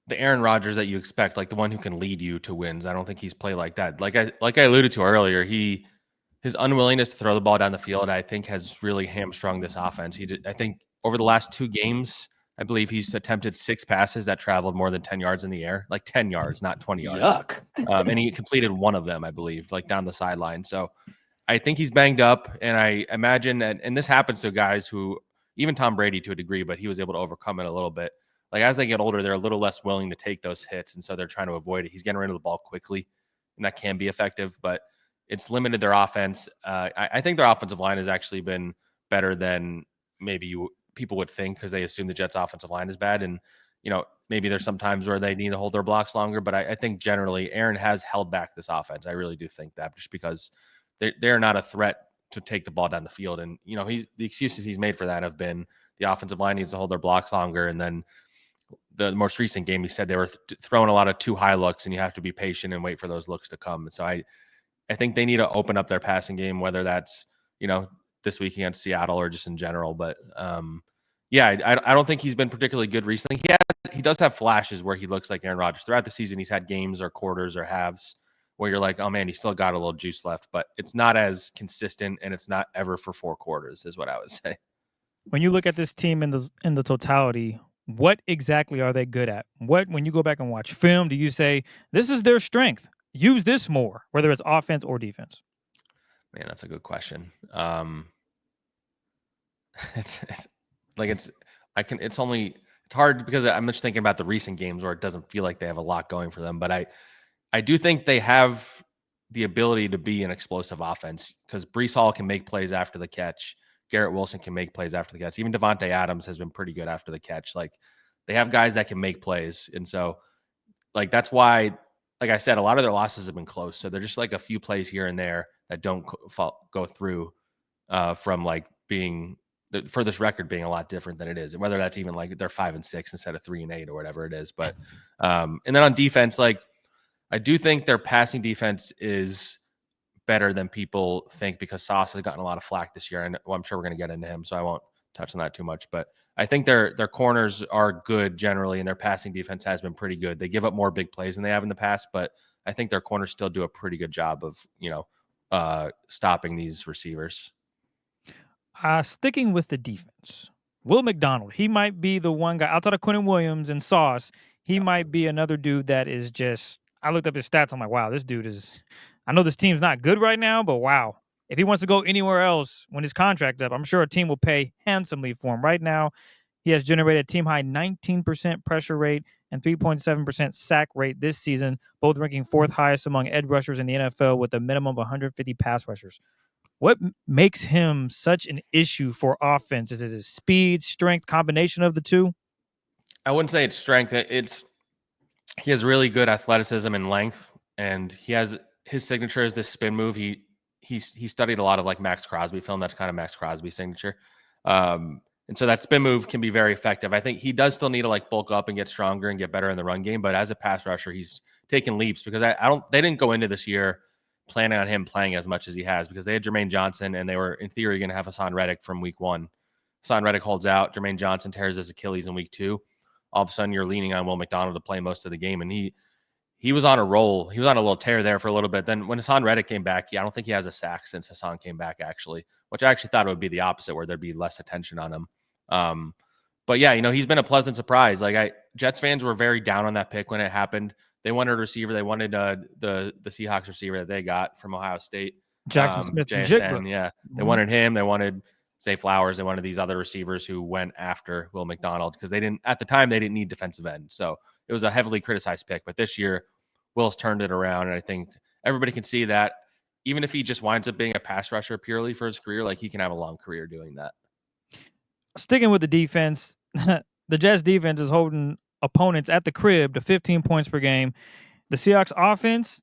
the Aaron Rodgers that you expect, like the one who can lead you to wins. I don't think he's played like that. Like I alluded to earlier, his unwillingness to throw the ball down the field, I think, has really hamstrung this offense. I think over the last 2 games, I believe he's attempted 6 passes that traveled more than 10 yards in the air, like 10 yards, not 20 yards. Yuck. And he completed one of them, I believe, like down the sideline. So I think he's banged up, and I imagine that, and this happens to guys who, even Tom Brady to a degree, but he was able to overcome it a little bit. Like as they get older, they're a little less willing to take those hits, and so they're trying to avoid it. He's getting rid of the ball quickly, and that can be effective, but it's limited their offense. I think their offensive line has actually been better than maybe people would think, because they assume the Jets' offensive line is bad, and maybe there's some times where they need to hold their blocks longer. But I think generally Aaron has held back this offense. I really do think that, just because they're not a threat to take the ball down the field. And, the excuses he's made for that have been the offensive line needs to hold their blocks longer. And then the most recent game, he said they were throwing a lot of too high looks, and you have to be patient and wait for those looks to come. And so I think they need to open up their passing game, whether that's, this week against Seattle or just in general. But I don't think he's been particularly good recently. He does have flashes where he looks like Aaron Rodgers. Throughout the season, he's had games or quarters or halves where you're like, oh man, he's still got a little juice left, but it's not as consistent, and it's not ever for 4 quarters, is what I would say. When you look at this team in the totality, what exactly are they good at? When you go back and watch film, do you say this is their strength? Use this more, whether it's offense or defense? Man, that's a good question. It's hard because I'm just thinking about the recent games where it doesn't feel like they have a lot going for them. But I do think they have the ability to be an explosive offense, because Breece Hall can make plays after the catch. Garrett Wilson can make plays after the catch. Even Davante Adams has been pretty good after the catch. Like, they have guys that can make plays. And so, like, that's why, like I said, a lot of their losses have been close. So they're just like a few plays here and there that don't go through from like being for this record being a lot different than it is. And whether that's even like they're 5-6 instead of 3-8 or whatever it is. But and then on defense, like, I do think their passing defense is better than people think, because Sauce has gotten a lot of flack this year, and I'm sure we're going to get into him, so I won't touch on that too much. But I think their corners are good generally, and their passing defense has been pretty good. They give up more big plays than they have in the past, but I think their corners still do a pretty good job of stopping these receivers. Sticking with the defense, Will McDonald, he might be the one guy outside of Quinnen Williams and Sauce. He might be another dude that is just, I looked up his stats. I'm like, wow, this dude is, I know this team's not good right now, but wow, if he wants to go anywhere else when his contract's up, I'm sure a team will pay handsomely for him. Right now, he has generated a team high 19% pressure rate and 3.7% sack rate this season, both ranking 4th highest among edge rushers in the NFL with a minimum of 150 pass rushers. What makes him such an issue for offense? Is it his speed, strength, combination of the two? I wouldn't say it's strength. He has really good athleticism and length, and he has his signature is this spin move. He studied a lot of like Max Crosby film. That's kind of Max Crosby's signature. And so that spin move can be very effective. I think he does still need to like bulk up and get stronger and get better in the run game. But as a pass rusher, he's taken leaps, because they didn't go into this year planning on him playing as much as he has, because they had Jermaine Johnson, and they were in theory going to have Hassan Reddick from week 1. Hassan Reddick holds out. Jermaine Johnson tears his Achilles in week 2. All of a sudden, you're leaning on Will McDonald to play most of the game, and he was on a roll. He was on a little tear there for a little bit. Then when Hassan Reddick came back, I don't think he has a sack since Hassan came back, actually, which I actually thought it would be the opposite, where there'd be less attention on him. But yeah, he's been a pleasant surprise. Like, Jets fans were very down on that pick when it happened. They wanted a receiver. They wanted the Seahawks receiver that they got from Ohio State, Jackson Smith, JSN. Yeah, they wanted him. They wanted Zay Flowers. They wanted these other receivers who went after Will McDonald, because at the time they didn't need defensive end. So it was a heavily criticized pick. But this year, Will's turned it around, and I think everybody can see that even if he just winds up being a pass rusher purely for his career, like, he can have a long career doing that. Sticking with the defense, the Jets defense is holding opponents at the crib to 15 points per game. The Seahawks offense,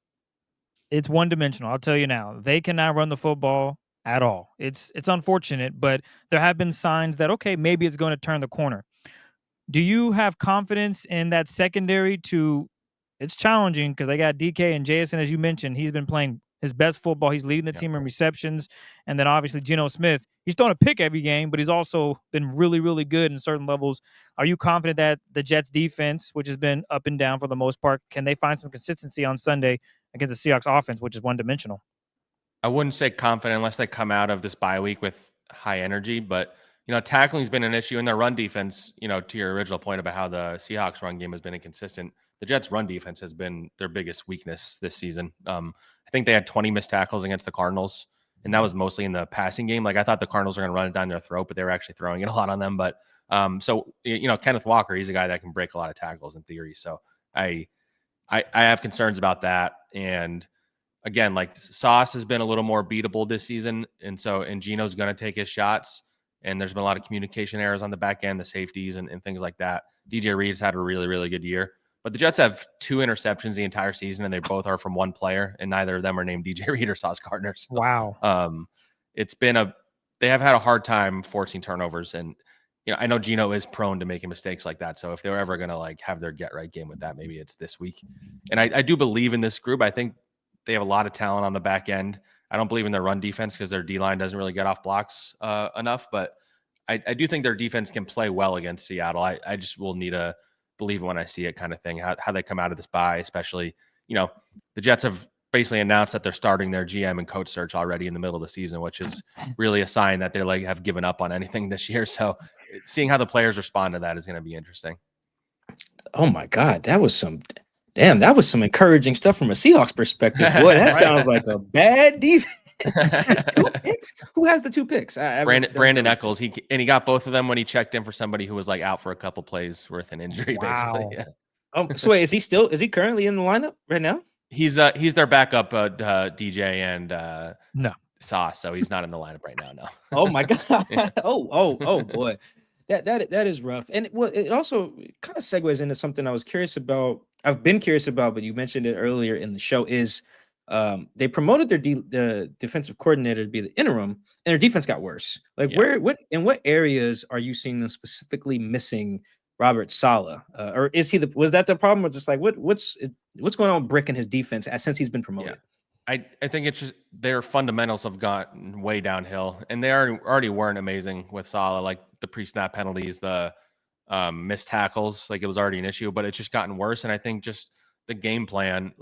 it's one-dimensional. I'll tell you now. They cannot run the football at all. It's unfortunate, but there have been signs that, okay, maybe it's going to turn the corner. Do you have confidence in that secondary it's challenging because they got DK and JSN, as you mentioned. He's been playing his best football. He's leading the team in receptions. And then obviously Geno Smith, he's throwing a pick every game, but he's also been really, really good in certain levels. Are you confident that the Jets defense, which has been up and down for the most part, can they find some consistency on Sunday against the Seahawks offense, which is one-dimensional? I wouldn't say confident unless they come out of this bye week with high energy, but tackling's been an issue in their run defense. To your original point about how the Seahawks run game has been inconsistent, the Jets run defense has been their biggest weakness this season. I think they had 20 missed tackles against the Cardinals, and that was mostly in the passing game. Like I thought the Cardinals were going to run it down their throat, but they were actually throwing it a lot on them. But so Kenneth Walker, he's a guy that can break a lot of tackles in theory. So I have concerns about that. And again, like Sauce has been a little more beatable this season, and Geno's going to take his shots. And there's been a lot of communication errors on the back end, the safeties and things like that. DJ Reed's had a really, really good year. But the Jets have 2 interceptions the entire season, and they both are from one player, and neither of them are named DJ Reed or Sauce Gardner. So, wow. They have had a hard time forcing turnovers. And, I know Geno is prone to making mistakes like that. So if they're ever going to have their get right game with that, maybe it's this week. And I do believe in this group. I think they have a lot of talent on the back end. I don't believe in their run defense because their D-line doesn't really get off blocks enough, but I do think their defense can play well against Seattle. I just will need to believe it when I see it kind of thing, how they come out of this bye, especially, the Jets have basically announced that they're starting their GM and coach search already in the middle of the season, which is really a sign that they're have given up on anything this year. So seeing how the players respond to that is going to be interesting. Oh my God, that was some encouraging stuff from a Seahawks perspective. Boy, that sounds like a bad defense. 2 picks? Who has the 2 picks? Brandon Eccles. He got both of them when he checked in for somebody who was out for a couple plays with an injury, basically. Yeah. So wait, is he currently in the lineup right now? He's their backup DJ and no Sauce, so he's not in the lineup right now. No. Oh my God. Yeah. Oh boy. That is rough. And it also kind of segues into something I was curious about. I've been curious about, but you mentioned it earlier in the show, is they promoted the defensive coordinator to be the interim, and their defense got worse. In what areas are you seeing them specifically missing Robert Saleh? Or was that the problem? Or just what's going on with Brick and his defense since he's been promoted? Yeah. I think it's just their fundamentals have gotten way downhill, and they already weren't amazing with Saleh, like the pre-snap penalties, the missed tackles, it was already an issue, but it's just gotten worse. And I think just the game plan,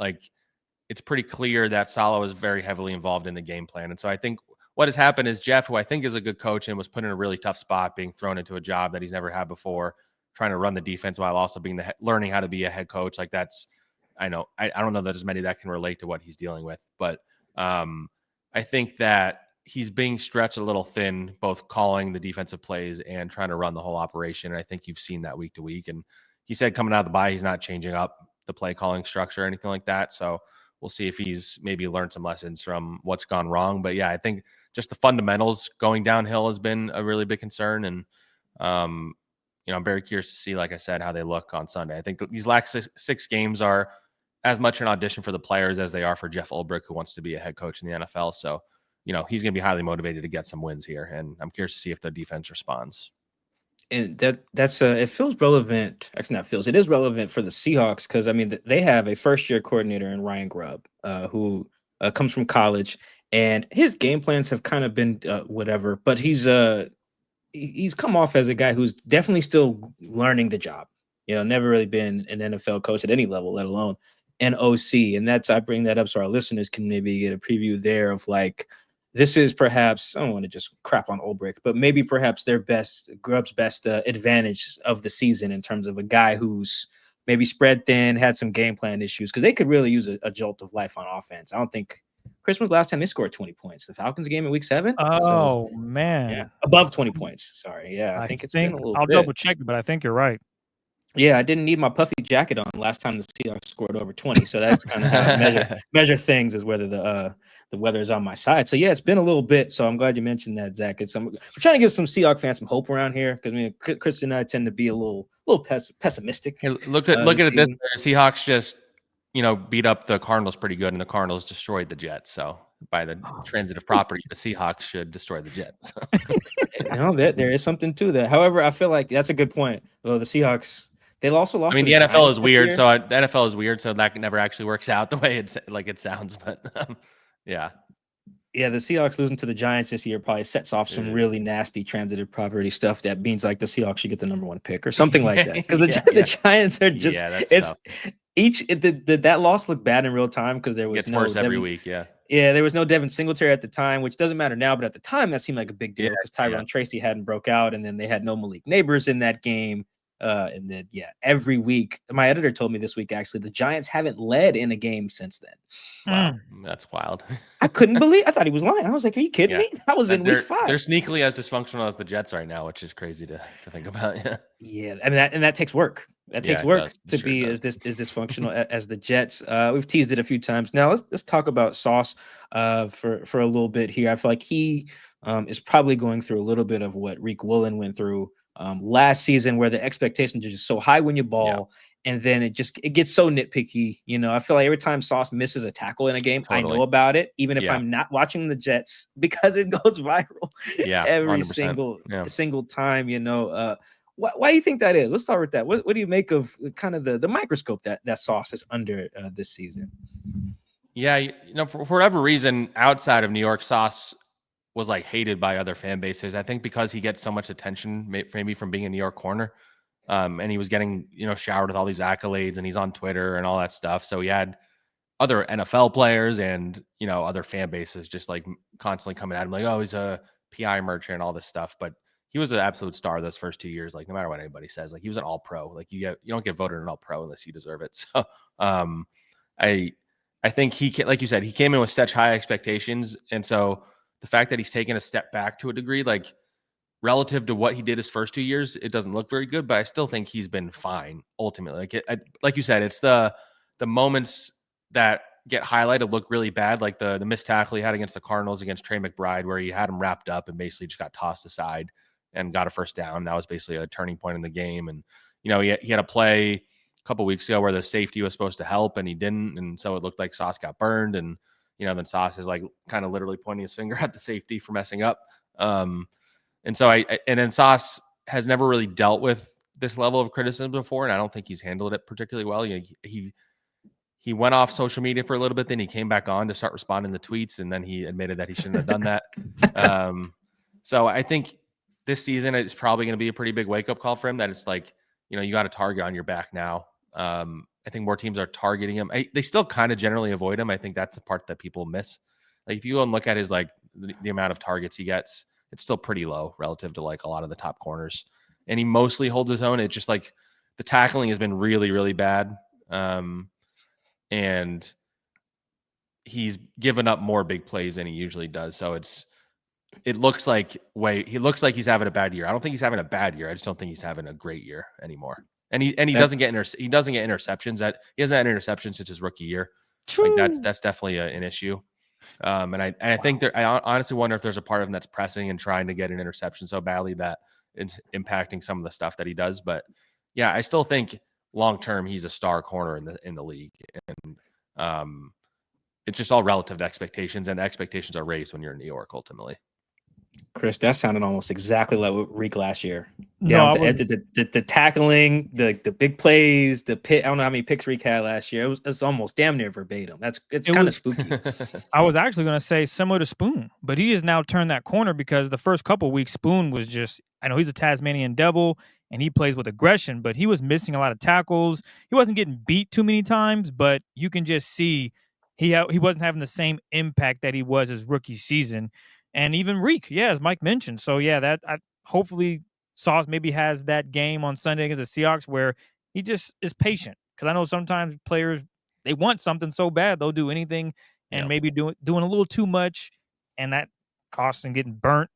it's pretty clear that Saleh was very heavily involved in the game plan. And so I think what has happened is Jeff, who I think is a good coach and was put in a really tough spot, being thrown into a job that he's never had before, trying to run the defense while also being learning how to be a head coach. I know, I don't know that there's many that can relate to what he's dealing with, but I think that he's being stretched a little thin, both calling the defensive plays and trying to run the whole operation. And I think you've seen that week to week. And he said coming out of the bye, he's not changing up the play calling structure or anything like that. So we'll see if he's maybe learned some lessons from what's gone wrong. But yeah, I think just the fundamentals going downhill has been a really big concern. And, I'm very curious to see, like I said, how they look on Sunday. I think these last 6 games are as much an audition for the players as they are for Jeff Ulbrich, who wants to be a head coach in the NFL. So, he's going to be highly motivated to get some wins here. And I'm curious to see if the defense responds. And that's it feels relevant. Actually, not feels. It is relevant for the Seahawks because they have a first-year coordinator in Ryan Grubb, who comes from college, and his game plans have kind of been whatever. But he's come off as a guy who's definitely still learning the job. Never really been an NFL coach at any level, let alone an OC. And I bring that up so our listeners can maybe get a preview there of this is perhaps, I don't want to just crap on Ulbrich, but maybe perhaps Grubb's best advantage of the season in terms of a guy who's maybe spread thin, had some game plan issues, because they could really use a jolt of life on offense. I don't think Christmas last time they scored 20 points. The Falcons game in week 7. Oh, man. Yeah, above 20 points. Sorry. Yeah, I think it's been a little I'll bit. double check it, but I think you're right. Yeah, I didn't need my puffy jacket on last time the Seahawks scored over 20. So that's kind of how I measure things, is whether the weather is on my side. So yeah, it's been a little bit. So I'm glad you mentioned that, Zach. We're trying to give some Seahawks fans some hope around here, because Chris and I tend to be a little pessimistic. Hey, look at it this way. Seahawks just beat up the Cardinals pretty good, and the Cardinals destroyed the Jets. So by the transitive property, the Seahawks should destroy the Jets. There is something to that. However, I feel like that's a good point. Though the Seahawks, they also lost. The NFL is weird, so the NFL is weird, so that never actually works out the way it sounds. But yeah, the Seahawks losing to the Giants this year probably sets off some really nasty transitive property stuff. That means the Seahawks should get the number 1 pick or something like that. Because the Giants are just that's tough. Did that loss look bad in real time? Because there was worse every week. Yeah, there was no Devin Singletary at the time, which doesn't matter now, but at the time that seemed like a big deal because Tyrone Tracy hadn't broke out, and then they had no Malik Neighbors in that game. And then every week, my editor told me this week actually the Giants haven't led in a game since then. Wow, that's wild. I couldn't believe. I thought he was lying. I was like, "Are you kidding me?" That was in week 5. They're sneakily as dysfunctional as the Jets right now, which is crazy to think about. Yeah, I mean that takes work. That takes work to be as dysfunctional as the Jets. We've teased it a few times. Now let's talk about Sauce for a little bit here. I feel like he is probably going through a little bit of what Reek Woolen went through last season, where the expectations are just so high when you ball. And then it gets so nitpicky. You know, I feel like every time Sauce misses a tackle in a game, I know about it, even if I'm not watching the Jets, because it goes viral every 100%. single time, you know. Why do you think that is? Let's start with that. What do you make of kind of the microscope that Sauce is under this season? Yeah, you know, for whatever reason, outside of New York, Sauce was like hated by other fan bases. I think because he gets so much attention, maybe from being a New York corner. And he was getting, showered with all these accolades, and he's on Twitter and all that stuff. So he had other NFL players and, other fan bases just like constantly coming at him like, oh, he's a PI merchant and all this stuff. But he was an absolute star those first 2 years. Like, no matter what anybody says, like he was an all pro. Like you don't get voted an all pro unless you deserve it. So I think like you said, he came in with such high expectations. And so the fact that he's taken a step back to a degree, like, relative to what he did his first 2 years, it doesn't look very good, but I still think he's been fine ultimately. Like you said, it's the moments that get highlighted look really bad, like the missed tackle he had against the Cardinals against Trey McBride, where he had him wrapped up and basically just got tossed aside and got a first down. That was basically a turning point in the game. And he had a play a couple weeks ago where the safety was supposed to help and he didn't, and so it looked like Sauce got burned. And then Sauce is like kind of literally pointing his finger at the safety for messing up. And so and then Sauce has never really dealt with this level of criticism before, and I don't think he's handled it particularly well. He went off social media for a little bit, then he came back on to start responding to tweets, and then he admitted that he shouldn't have done that. So I think this season it's probably going to be a pretty big wake-up call for him, that it's like, you got a target on your back now. I think more teams are targeting him. They still kind of generally avoid him. I think that's the part that people miss. Like if you go and look at his the amount of targets he gets, it's still pretty low relative to like a lot of the top corners, and he mostly holds his own. It's just like the tackling has been really, really bad. And he's given up more big plays than he usually does. So it looks like he looks like he's having a bad year. I don't think he's having a bad year. I just don't think he's having a great year anymore. And he doesn't get interceptions. He hasn't had interceptions since his rookie year. True. Like that's definitely an issue. And I think I honestly wonder if there's a part of him that's pressing and trying to get an interception so badly that it's impacting some of the stuff that he does. But yeah, I still think long term he's a star corner in the league, and it's just all relative to expectations, and the expectations are raised when you're in New York ultimately. Chris, that sounded almost exactly like Reek last year. The tackling, the big plays, the pit. I don't know how many picks Reek had last year. It's almost damn near verbatim. It's kind of spooky. I was actually going to say similar to Spoon, but he has now turned that corner, because the first couple of weeks Spoon was just, I know he's a Tasmanian devil and he plays with aggression, but he was missing a lot of tackles. He wasn't getting beat too many times, but you can just see he wasn't having the same impact that he was his rookie season. And even Reek, as Mike mentioned. So, hopefully Sauce maybe has that game on Sunday against the Seahawks where he just is patient. Because I know sometimes players, they want something so bad, they'll do anything and maybe doing a little too much. And that costs them getting burnt,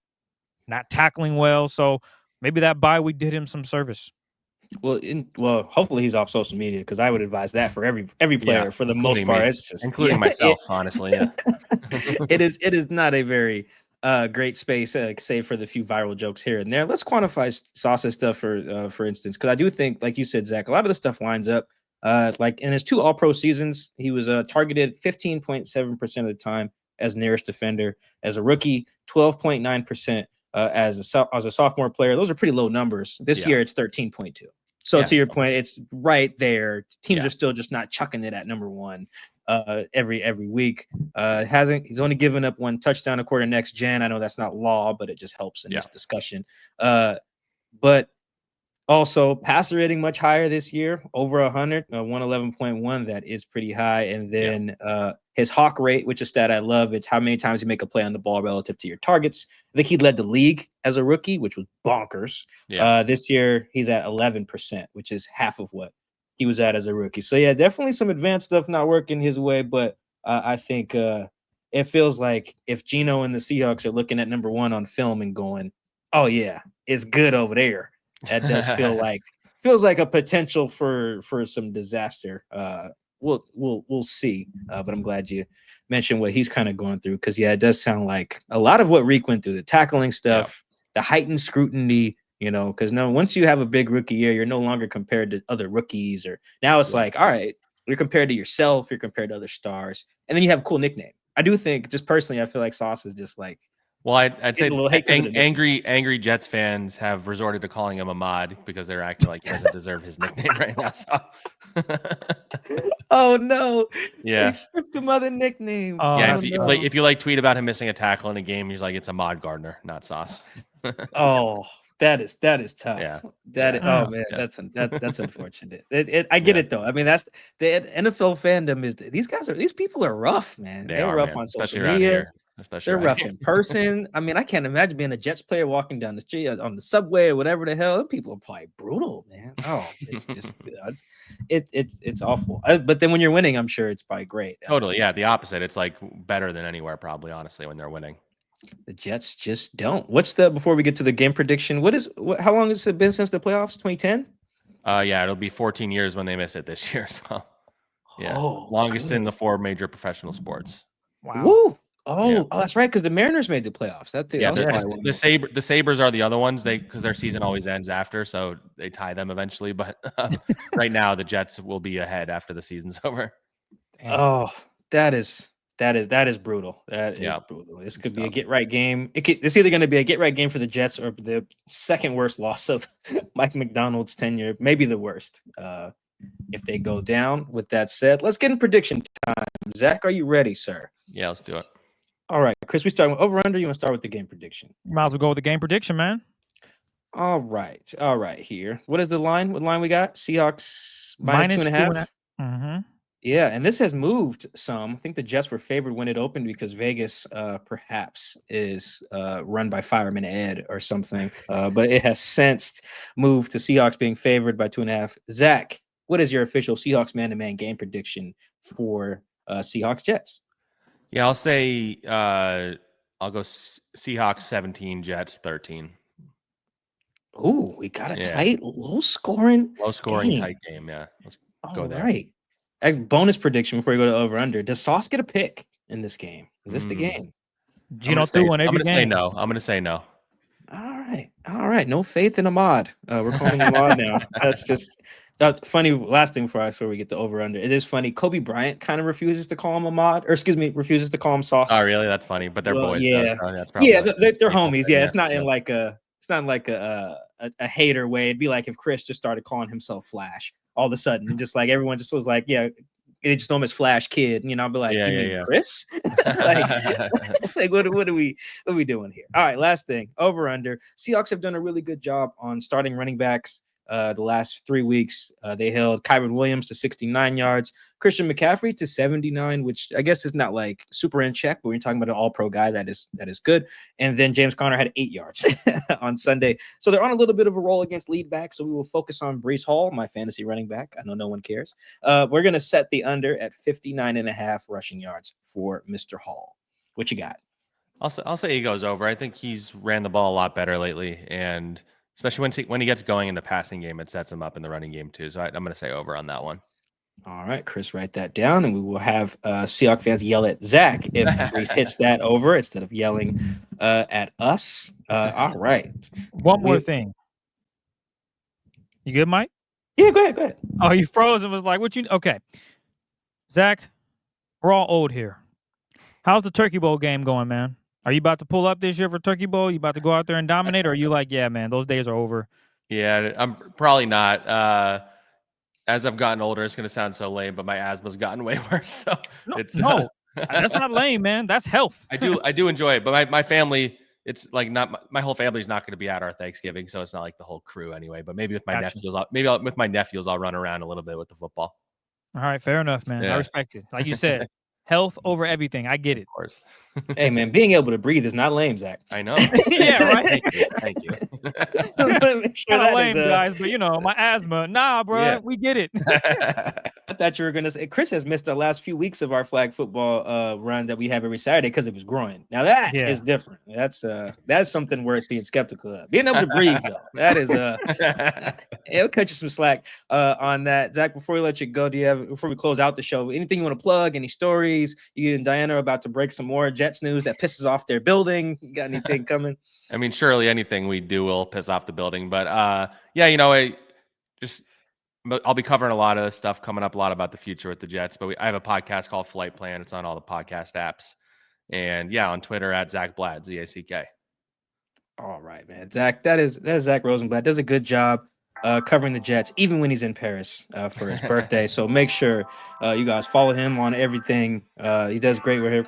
not tackling well. So maybe that bye week did him some service. Well, hopefully he's off social media, because I would advise that for every player for the most part. It's just including myself, honestly. Yeah. It is not a very great space, save for the few viral jokes here and there. Let's quantify Sauce's stuff for instance, because I do think, like you said, Zach, a lot of the stuff lines up. Like in his 2 All-Pro seasons, he was targeted 15.7% of the time as nearest defender. As a rookie, 12.9%. As a sophomore player, those are pretty low numbers. This year, it's 13.2. So to your point, it's right there. Teams are still just not chucking it at number one every week. He's only given up 1 touchdown according to Next Gen. I know that's not law, but it just helps in this discussion. But Also, passer rating much higher this year, over 100, 111.1. That is pretty high. And then his hawk rate, which is a stat I love, it's how many times you make a play on the ball relative to your targets. I think he led the league as a rookie, which was bonkers. Yeah. This year, he's at 11%, which is half of what he was at as a rookie. So, yeah, definitely some advanced stuff not working his way. But I think it feels like if Geno and the Seahawks are looking at number one on film and going, oh, yeah, it's good over there. That does feels like a potential for some disaster. We'll see. But I'm glad you mentioned what he's kind of going through, because it does sound like a lot of what Reek went through, the tackling stuff, the heightened scrutiny. Because now once you have a big rookie year, you're no longer compared to other rookies, or now it's like, all right, you're compared to yourself, you're compared to other stars, and then you have a cool nickname. I do think, just personally, I feel like Sauce is just like. Well, I'd say angry Jets fans have resorted to calling him Ahmad because they're acting like he doesn't deserve his nickname right now. So. Oh no! Yeah, they stripped him of the nickname. If you tweet about him missing a tackle in a game, he's like, it's Ahmad Garnder, not Sauce. Oh, that is tough. Yeah, oh man, that's unfortunate. I get it though. I mean, that's the NFL fandom is these people are rough, man. They're rough on social media. They're rough in person. I mean, I can't imagine being a Jets player walking down the street on the subway or whatever the hell. People are probably brutal, man. Oh, it's just it's awful. But then when you're winning, I'm sure it's probably great. Totally, yeah. The opposite. It's like better than anywhere, probably. Honestly, when they're winning, the Jets just don't. Before we get to the game prediction? How long has it been since the playoffs? 2010. Yeah, it'll be 14 years when they miss it this year. So, yeah, longest in the 4 major professional sports. Wow. Woo! Oh, that's right, because the Mariners made the playoffs. The Sabres are the other ones. Because their season always ends after, so they tie them eventually. But right now, the Jets will be ahead after the season's over. Damn. Oh, that is brutal. That is brutal. This could be a get right game. It's either going to be a get right game for the Jets or the second worst loss of Mike Macdonald's tenure, maybe the worst. If they go down. With that said, let's get in prediction time. Zach, are you ready, sir? Yeah, let's do it. All right, Chris, we start with over-under. You want to start with the game prediction? Might as well go with the game prediction, man. All right, here. What is the line? What line we got? Seahawks minus 2.5? Mm-hmm. Yeah, and this has moved some. I think the Jets were favored when it opened because Vegas perhaps is run by Fireman Ed or something. But it has since moved to Seahawks being favored by 2.5. Zach, what is your official Seahawks man-to-man game prediction for Seahawks Jets? Yeah, I'll say I'll go Seahawks 17, Jets 13. Ooh, we got a tight, low-scoring game. tight game. Yeah, let's go there. All right. Bonus prediction before you go to over-under. Does Sauce get a pick in this game? Is this the game? Geno threw one every game. I'm going to say no. All right. No faith in Ahmad. We're calling him Ahmad now. That's just funny. Last thing for us before we get to over-under. It is funny. Coby Bryant kind of refuses to call him Ahmad, refuses to call him Sauce. Oh, really? That's funny. But they're boys. Yeah, that's probably they're homies. Yeah, it's not in like a a hater way. It'd be like if Chris just started calling himself Flash all of a sudden, and just like everyone just was like, yeah, they just know him as Flash Kid. I'd be like, Chris? like what are we doing here? All right, last thing, over under. Seahawks have done a really good job on starting running backs. The last 3 weeks, they held Kyron Williams to 69 yards, Christian McCaffrey to 79, which I guess is not like super in check, but we're talking about an all-pro guy that is good. And then James Conner had 8 yards on Sunday. So they're on a little bit of a roll against lead back. So we will focus on Breece Hall, my fantasy running back. I know no one cares. We're going to set the under at 59.5 rushing yards for Mr. Hall. What you got? I'll say he goes over. I think he's ran the ball a lot better lately, and especially when he gets going in the passing game, it sets him up in the running game too. So I'm going to say over on that one. All right, Chris, write that down, and we will have Seahawks fans yell at Zach if Breece hits that over instead of yelling at us. All right. One more thing. You good, Mike? Yeah, go ahead. Oh, you froze and was like, what you... Okay. Zach, we're all old here. How's the Turkey Bowl game going, man? Are you about to pull up this year for Turkey Bowl? You about to go out there and dominate? Or are you like, yeah, man, those days are over? Yeah, I'm probably not. As I've gotten older, it's going to sound so lame, but my asthma's gotten way worse. So no, that's not lame, man. That's health. I do enjoy it, but my family it's like not my whole family's not going to be at our Thanksgiving, so it's not like the whole crew anyway. But maybe with my Gotcha. nephews, with my nephews, I'll run around a little bit with the football. All right, fair enough, man. I Yeah. respect it. Like you said, health over everything. I get it. Of course. Hey, man, being able to breathe is not lame, Zach. I know. Yeah, right. Thank you. Make sure Kind of that lame, is, guys, but my asthma. Nah, bro, Yeah. we get it. I thought you were gonna say Chris has missed the last few weeks of our flag football run that we have every Saturday because of his groin. Now that is different. That's something worth being skeptical of. Being able to breathe, though, that is it'll cut you some slack on that. Zach, before we let you go, before we close out the show, anything you want to plug? Any stories? You and Diana are about to break some more Jets news that pisses off their building. You got anything coming? I mean, surely anything we do will piss off the building, but yeah, I'll be covering a lot of stuff coming up, a lot about the future with the Jets. But I have a podcast called Flight Plan. It's on all the podcast apps, and yeah, on Twitter at Zack Blatt, ZACK. All right, man. Zach, that is Zack Rosenblatt. Does a good job covering the Jets, even when he's in Paris for his birthday. So make sure you guys follow him on everything. He does great work.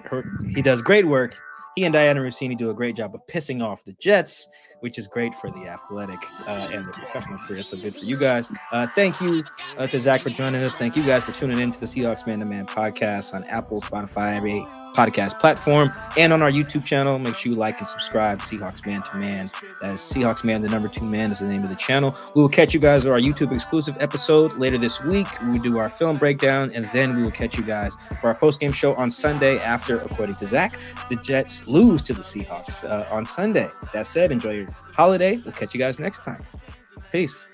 He does great work. He and Diana Rossini do a great job of pissing off the Jets, which is great for the athletic and the professional career. So good for you guys. Thank you to Zach for joining us. Thank you guys for tuning in to the Seahawks Man to Man podcast on Apple, Spotify, every podcast platform, and on our YouTube channel. Make sure you like and subscribe. Seahawks Man to Man. That is Seahawks Man, the number 2 man is the name of the channel. We will catch you guys on our YouTube exclusive episode later this week. We will do our film breakdown, and then we will catch you guys for our post-game show on Sunday after, according to Zach, the Jets lose to the Seahawks on Sunday. That said, enjoy your holiday. We'll catch you guys next time. Peace.